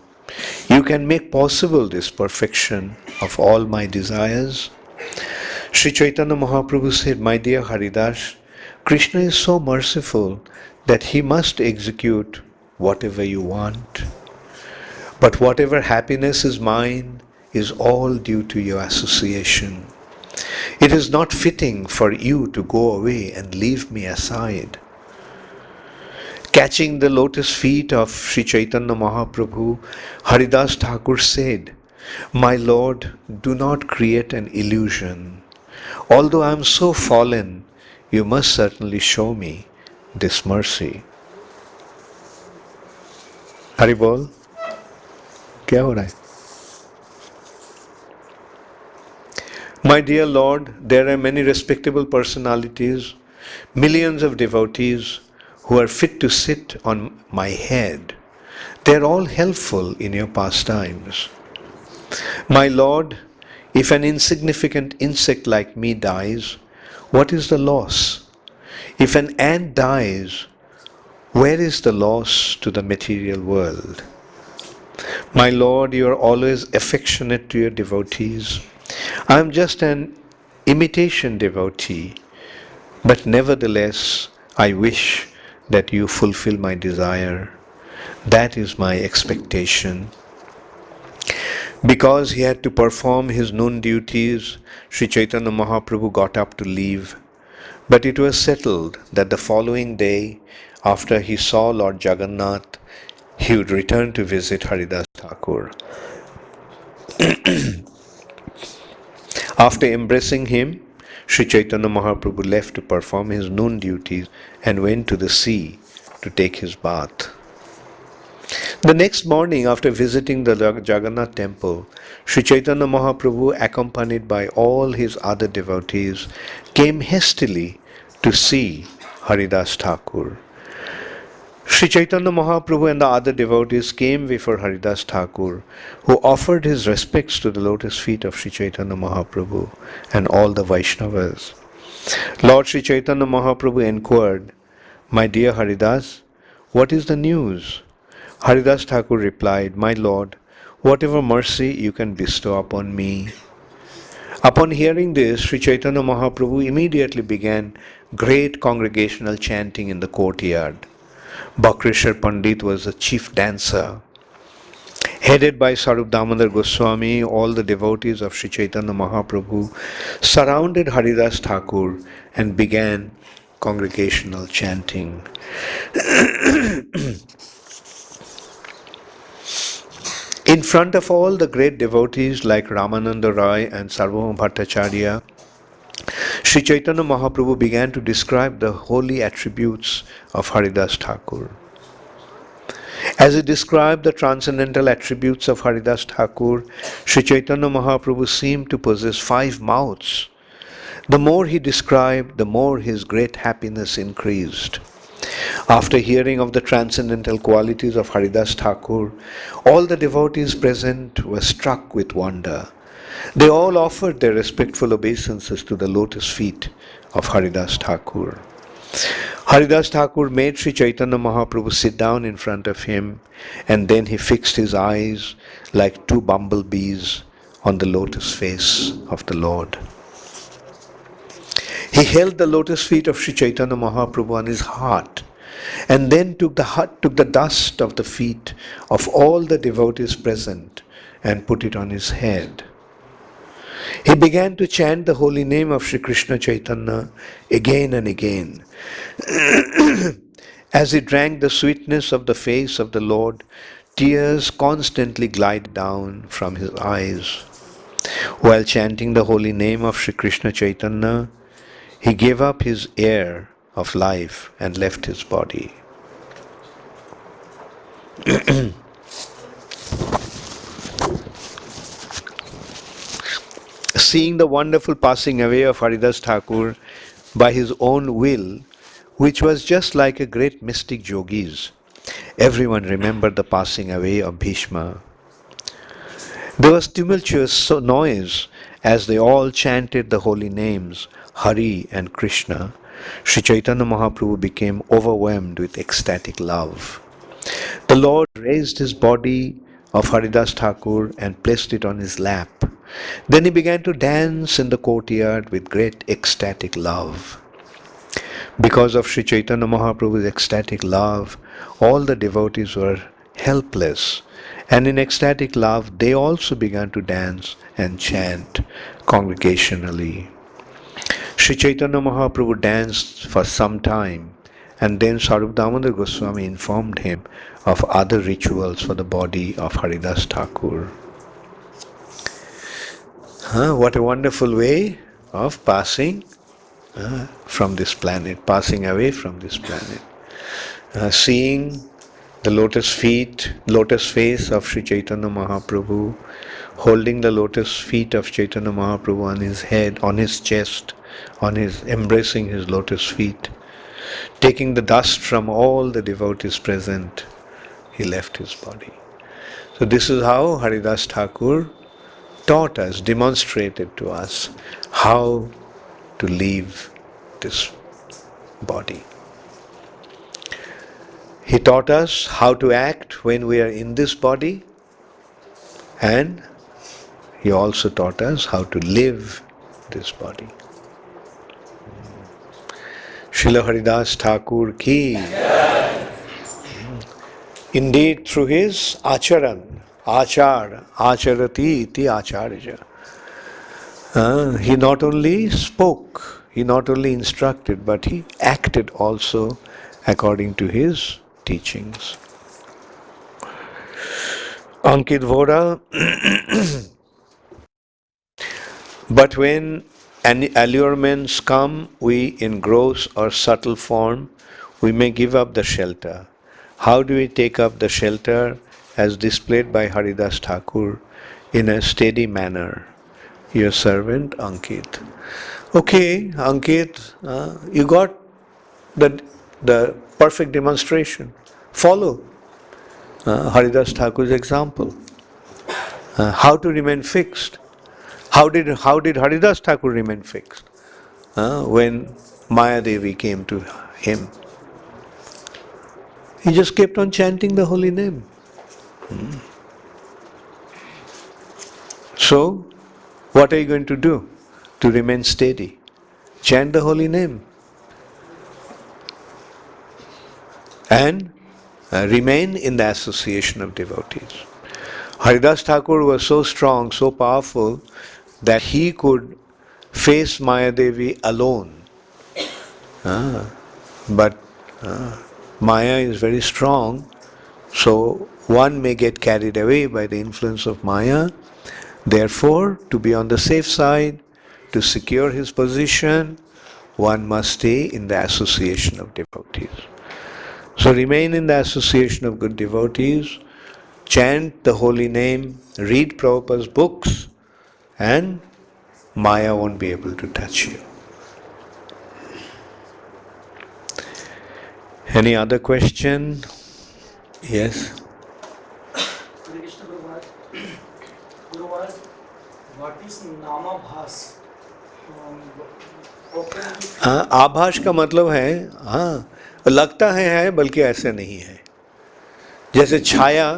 You can make possible this perfection of all my desires. Sri Chaitanya Mahaprabhu said, my dear Haridas, Krishna is so merciful that he must execute whatever you want. But whatever happiness is mine is all due to your association. It is not fitting for you to go away and leave me aside. Catching the lotus feet of Sri Chaitanya Mahaprabhu, Haridas Thakur said, my Lord, do not create an illusion. Although I am so fallen, you must certainly show me this mercy. Hari Bol, kya ho raha hai? My dear Lord, there are many respectable personalities, millions of devotees who are fit to sit on my head. They are all helpful in your pastimes. My Lord, if an insignificant insect like me dies, what is the loss? If an ant dies, Where is the loss to the material world? My Lord, you are always affectionate to your devotees. I am just an imitation devotee, but nevertheless, I wish that you fulfill my desire. That is my expectation. Because he had to perform his noon duties, Sri Chaitanya Mahaprabhu got up to leave. But it was settled that the following day, after he saw Lord Jagannath, he would return to visit Haridas Thakur. After embracing him, Sri Chaitanya Mahaprabhu left to perform his noon duties and went to the sea to take his bath. The next morning, after visiting the Jagannath temple, Sri Chaitanya Mahaprabhu, accompanied by all his other devotees, came hastily to see Haridas Thakur. Sri Chaitanya Mahaprabhu and the other devotees came before Haridas Thakur, who offered his respects to the lotus feet of Sri Chaitanya Mahaprabhu and all the Vaishnavas. Lord Sri Chaitanya Mahaprabhu inquired, "My dear Haridas, what is the news?" Haridas Thakur replied, "My Lord, whatever mercy you can bestow upon me." Upon hearing this, Sri Chaitanya Mahaprabhu immediately began great congregational chanting in the courtyard. Bhakrishar Pandit was the chief dancer. Headed by Sarup Damodar Goswami, all the devotees of Sri Chaitanya Mahaprabhu surrounded Haridas Thakur and began congregational chanting. In front of all the great devotees like Ramananda Rai and Sarvabhauma Bhattacharya, Sri Chaitanya Mahaprabhu began to describe the holy attributes of Haridas Thakur. As he described the transcendental attributes of Haridas Thakur, Sri Chaitanya Mahaprabhu seemed to possess 5 mouths. The more he described, the more his great happiness increased. After hearing of the transcendental qualities of Haridas Thakur, all the devotees present were struck with wonder. They all offered their respectful obeisances to the lotus feet of Haridas Thakur. Haridas Thakur made Sri Chaitanya Mahaprabhu sit down in front of him, and then he fixed his eyes like 2 bumblebees on the lotus face of the Lord. He held the lotus feet of Sri Chaitanya Mahaprabhu on his heart, and then took the dust of the feet of all the devotees present and put it on his head. He began to chant the holy name of Sri Krishna Chaitanya again and again. As he drank the sweetness of the face of the Lord, tears constantly glided down from his eyes. While chanting the holy name of Sri Krishna Chaitanya, he gave up his air of life and left his body. Seeing the wonderful passing away of Haridas Thakur by his own will, which was just like a great mystic yogis, everyone remembered the passing away of Bhishma. There was tumultuous noise as they all chanted the holy names, Hari and Krishna. Sri Chaitanya Mahaprabhu became overwhelmed with ecstatic love. The Lord raised his body of Haridas Thakur and placed it on his lap. Then he began to dance in the courtyard with great ecstatic love. Because of Sri Chaitanya Mahaprabhu's ecstatic love, all the devotees were helpless, and in ecstatic love they also began to dance and chant congregationally. Sri Chaitanya Mahaprabhu danced for some time, and then Sarup Damodar Goswami informed him of other rituals for the body of Haridas Thakur. What a wonderful way of passing from this planet, passing away from this planet. Seeing the lotus face of Sri Chaitanya Mahaprabhu, holding the lotus feet of Chaitanya Mahaprabhu on his head, on his chest, embracing his lotus feet, taking the dust from all the devotees present, he left his body. So this is how Haridas Thakur taught us, demonstrated to us how to leave this body. He taught us how to act when we are in this body, and He also taught us how to live this body. Srila Haridas Thakura ki. Indeed, through his acharan, acharati iti acharya. He not only spoke, he not only instructed, but he acted also according to his teachings. Ankit Vora. But when allurements come, we in gross or subtle form, we may give up the shelter. How do we take up the shelter as displayed by Haridas Thakur in a steady manner? Your servant Ankit. Okay, Ankit, you got the perfect demonstration. Follow Haridas Thakur's example. How to remain fixed. How did Haridas Thakur remain fixed when Maya Devi came to him? He just kept on chanting the holy name. So, what are you going to do to remain steady? Chant the holy name. And remain in the association of devotees. Haridas Thakur was so strong, so powerful, that he could face Maya Devi alone. But Maya is very strong, so one may get carried away by the influence of Maya. Therefore, to be on the safe side, to secure his position, one must stay in the association of devotees. So remain in the association of good devotees, chant the holy name, read Prabhupada's books, and Maya won't be able to touch you. Any other question? Yes? What is namabhas? आभास का मतलब है, हाँ, लगता है बल्कि ऐसे नहीं है. जैसे छाया,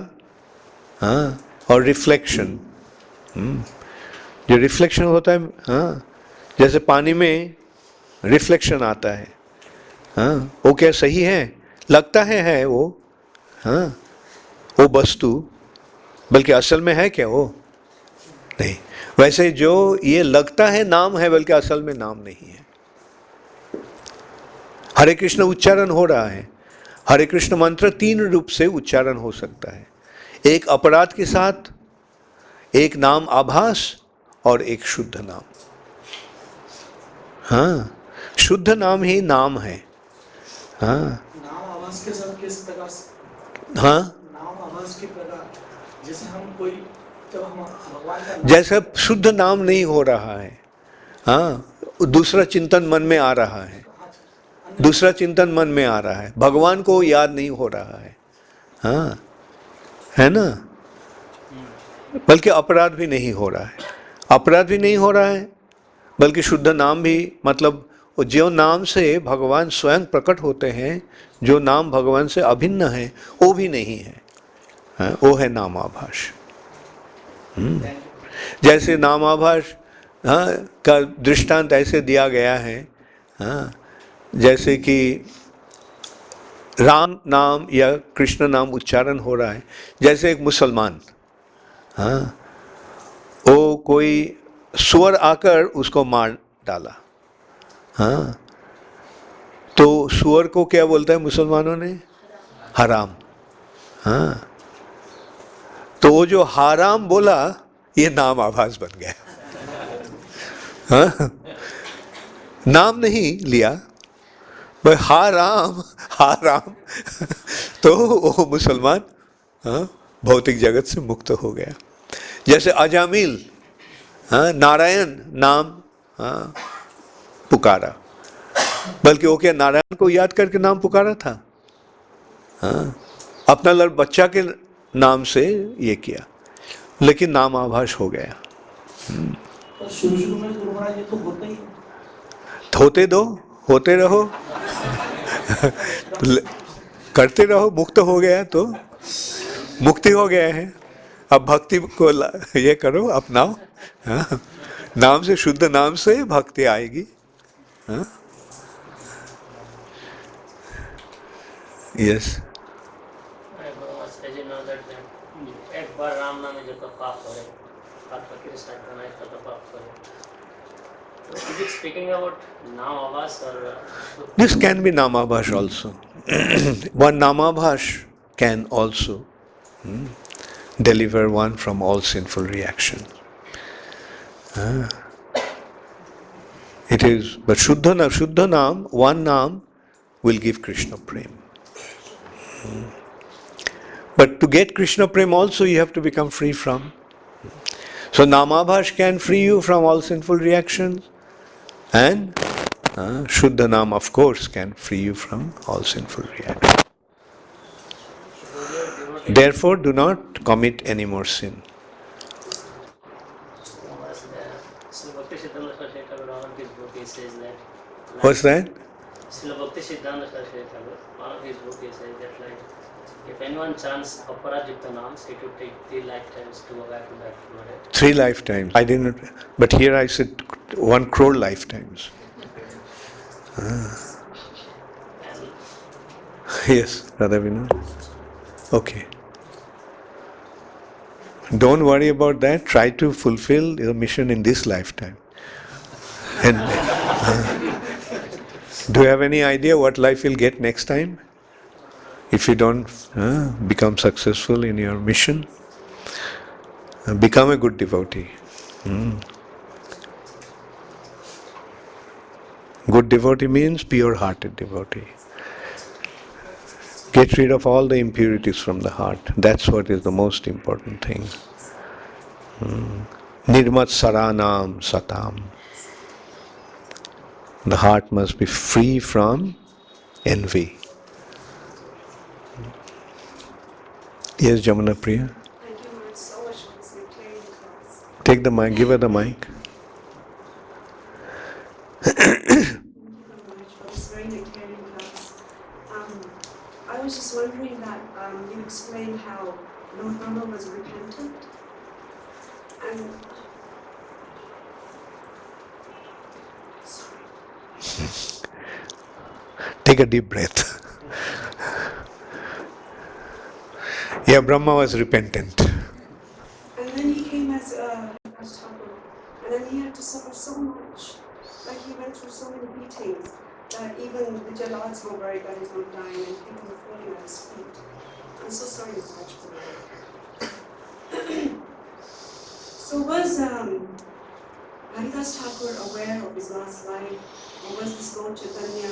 हाँ, और रिफ्लेक्शन. जो रिफ्लेक्शन होता है, हाँ, जैसे पानी में रिफ्लेक्शन आता है, हाँ, वो क्या सही है? लगता है वो, हाँ, वो वस्तु, बल्कि असल में है क्या वो? नहीं. वैसे जो ये लगता है नाम है, बल्कि असल में नाम नहीं है. हरे कृष्ण उच्चारण हो रहा है. हरे कृष्ण मंत्र 3 रूप से उच्चारण हो सकता है. एक अपराध के साथ, एक नाम आभास और एक शुद्ध नाम. हाँ, शुद्ध नाम ही नाम है. हाँ, नाम आभास के साथ किस प्रकार से? हाँ, नाम आभास के प्रकार, जैसे हम कोई, जब हम भगवान का जैसे शुद्ध नाम नहीं हो रहा है, हाँ, दूसरा चिंतन मन में आ रहा है, दूसरा चिंतन मन में आ रहा है, भगवान को याद नहीं हो रहा है, हाँ, है ना? बल्कि अपराध भी नहीं हो रहा है. अपराध भी नहीं हो रहा है, बल्कि शुद्ध नाम भी, मतलब जो नाम से भगवान स्वयं प्रकट होते हैं, जो नाम भगवान से अभिन्न है, वो भी नहीं है, हाँ, वो है नामाभास. जैसे नामाभास, हाँ, का दृष्टांत ऐसे दिया गया है, हाँ, जैसे कि राम नाम या कृष्ण नाम उच्चारण हो रहा है. जैसे एक मुसलमान, हाँ, वो कोई सुअर आकर उसको मार डाला, हाँ, तो सुअर को क्या बोलता है मुसलमानों ने? हराम. हाँ, तो वो जो हराम बोला, ये नाम आभास बन गया. हाँ, नाम नहीं लिया, भाई हराम हराम. तो वो मुसलमान, हाँ, भौतिक जगत से मुक्त हो गया. जैसे अजामिल, हाँ, नारायण नाम, हाँ, पुकारा, बल्कि वो क्या नारायण को याद करके नाम पुकारा था? हाँ, अपना बच्चा के नाम से ये किया, लेकिन नाम आभास हो गया. शुरू में गुरु महाराज ये तो होता ही, होते दो, होते रहो. करते रहो, मुक्त हो गया तो मुक्ति हो गया है। अब भक्ति को ये करो, अपनाओ। हाँ? नाम से, शुद्ध नाम से भक्ति आएगी। हाँ? Yes. As you know that एक बार राम नाम में जो तो पाप करे, पाप फकीर स्टार्ट करना है तो पाप करे. So is it speaking about Namabhas or? This can be Namabhash also. One Namabhash can also deliver one from all sinful reactions. It is, but Shuddha Nam, one Nam will give Krishna Prem. But to get Krishna Prem also you have to become free from. So Namabhash can free you from all sinful reactions, and Shuddha Nam of course can free you from all sinful reactions. Therefore do not commit any more sin. What's that? Srila Bhakti Siddhanta Saraswati Thakur, one of his books, he says that like, if anyone chants Aparajita Naams, it would take 3 lifetimes to go back to that Lord. 3 lifetimes. I didn't, but here I said 1 crore lifetimes. Yes, Radha Vinod. Okay. Don't worry about that. Try to fulfill your mission in this lifetime. And do you have any idea what life you'll get next time? If you don't become successful in your mission, become a good devotee. Good devotee means pure-hearted devotee. Get rid of all the impurities from the heart. That's what is the most important thing. Nirmat saranam satam. The heart must be free from envy. Yes, Jamuna Priya? Thank you so much for this clearing class. Take the mic, give her the mic. Thank you very much for this very clearing class. I was just wondering that you explained how Lord Brahma was repentant. And Take a deep breath. Yeah, Brahma was repentant. And then he came as Thakur. And then he had to suffer so much. Like he went through so many beatings that even the Jalads were worried that he's not dying and people were falling at his feet. I'm so sorry, Mr. Rajpuri. So was Haridas Thakur aware of his last life? Or was this Lord Chaitanya,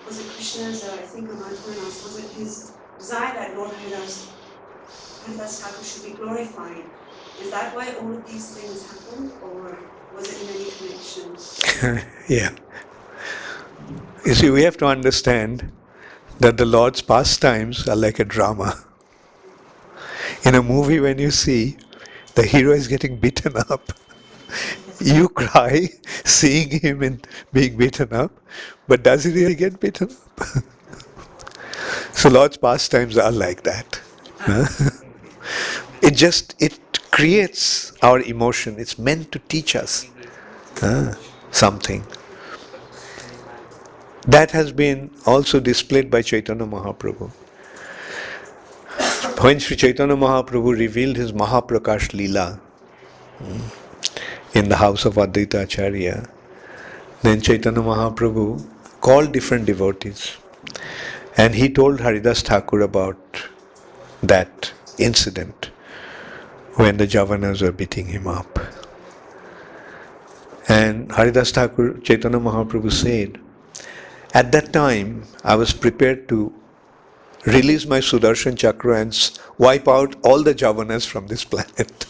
was it Krishna's, I think Amantaran asked, was it his desire that Lord Haridas Thakur should be glorified? Is that why all of these things happened, or was it in any connection? Yeah. You see, we have to understand that the Lord's pastimes are like a drama. In a movie, when you see the hero is getting beaten up, you cry seeing him being beaten up, but does he really get beaten up? So Lord's pastimes are like that. It creates our emotion. It's meant to teach us something. That has been also displayed by Chaitanya Mahaprabhu. When Sri Chaitanya Mahaprabhu revealed his Mahaprakash Leela in the house of Advaita Acharya, then Chaitanya Mahaprabhu called different devotees and he told Haridas Thakur about that incident when the Javanas were beating him up. And Haridas Thakur, Chaitanya Mahaprabhu said, at that time I was prepared to release my Sudarshan Chakra and wipe out all the Javanas from this planet.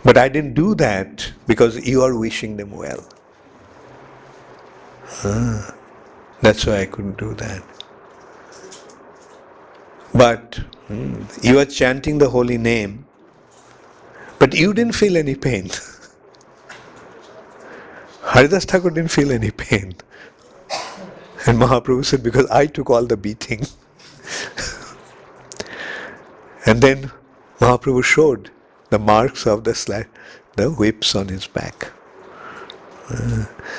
But I didn't do that because you are wishing them well. That's why I couldn't do that. But you are chanting the holy name, but you didn't feel any pain. Haridas Thakur didn't feel any pain. And Mahaprabhu said, because I took all the beating. And then Mahaprabhu showed the marks of the whips on his back.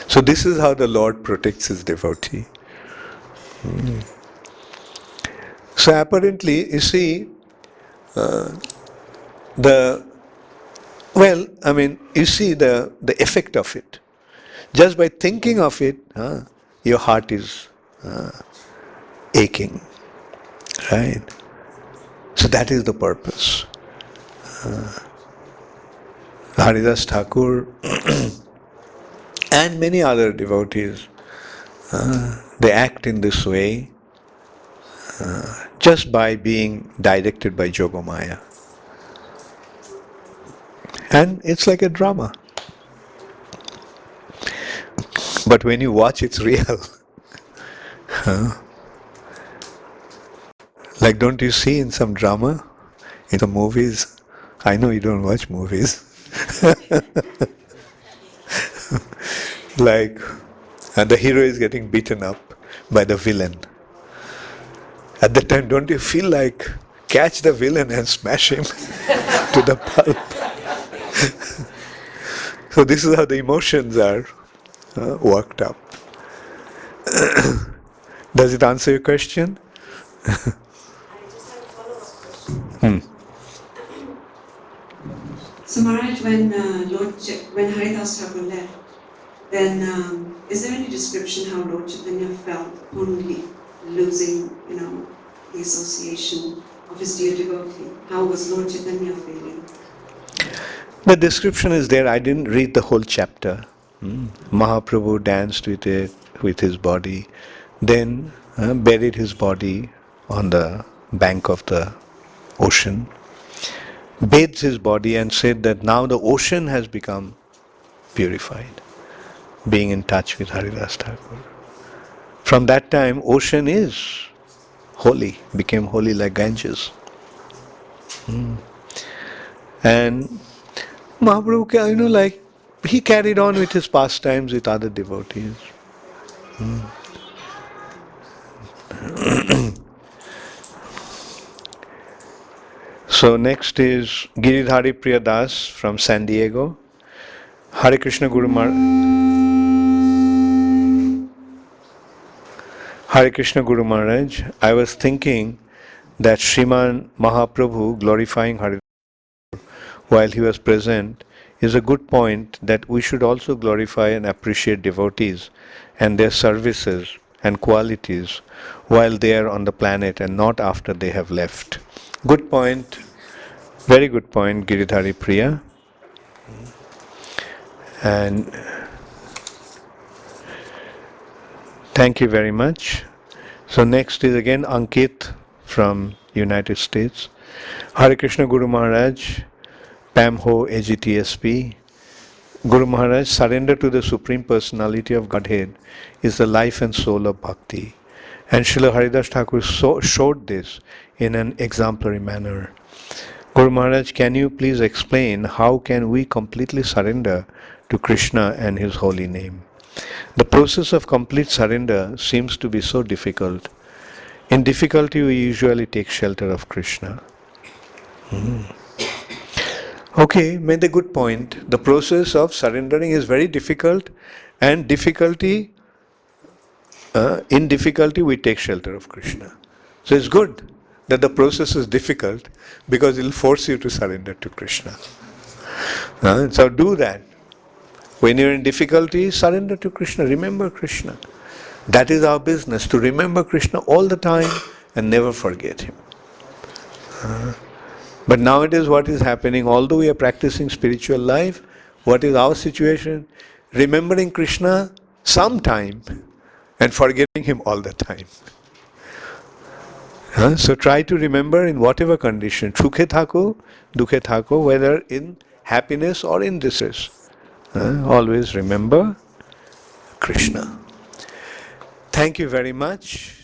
So this is how the Lord protects his devotee. So apparently, you see, you see the effect of it. Just by thinking of it, your heart is aching, right? So that is the purpose. Haridas Thakur and many other devotees, they act in this way just by being directed by Yogamaya. And it's like a drama. But when you watch, it's real. Like, don't you see in some drama, in the movies? I know you don't watch movies. Like, the hero is getting beaten up by the villain. At that time, don't you feel like catch the villain and smash him to the pulp? So this is how the emotions are worked up. Does it answer your question? I just have a follow-up question. So Maharaj, when Haridas Thakur left, then is there any description how Lord Chaitanya felt upon losing, the association of his dear devotee? How was Lord Chaitanya feeling? The description is there. I didn't read the whole chapter. Mahaprabhu danced with it, with his body, then buried his body on the bank of the ocean, bathed his body and said that now the ocean has become purified, being in touch with Haridas Thakur. From that time, ocean is holy, became holy like Ganges. And Mahaprabhu, he carried on with his pastimes with other devotees. So next is Giridhari Priyadas from San Diego. Hare Krishna Guru Maharaj. Hare Krishna Guru Maharaj, I was thinking that Sriman Mahaprabhu glorifying Haridas while he was present is a good point, that we should also glorify and appreciate devotees and their services and qualities while they are on the planet and not after they have left. Good point. Very good point, Giridhari Priya. And thank you very much. So next is again Ankit from United States. Hare Krishna Guru Maharaj, Pam Ho AGTSP. Guru Maharaj, surrender to the Supreme Personality of Godhead is the life and soul of Bhakti. And Srila Haridas Thakur showed this in an exemplary manner. Guru Maharaj, can you please explain how can we completely surrender to Krishna and His holy name? The process of complete surrender seems to be so difficult. In difficulty, we usually take shelter of Krishna. Okay, made a good point. The process of surrendering is very difficult, and in difficulty we take shelter of Krishna. So it's good that the process is difficult because it will force you to surrender to Krishna. So do that. When you're in difficulty, surrender to Krishna, remember Krishna. That is our business, to remember Krishna all the time and never forget Him. But nowadays what is happening, although we are practicing spiritual life, what is our situation? Remembering Krishna sometime and forgetting Him all the time. So try to remember in whatever condition, sukhe thako, dukhe thako, whether in happiness or in distress. Always remember Krishna. Thank you very much.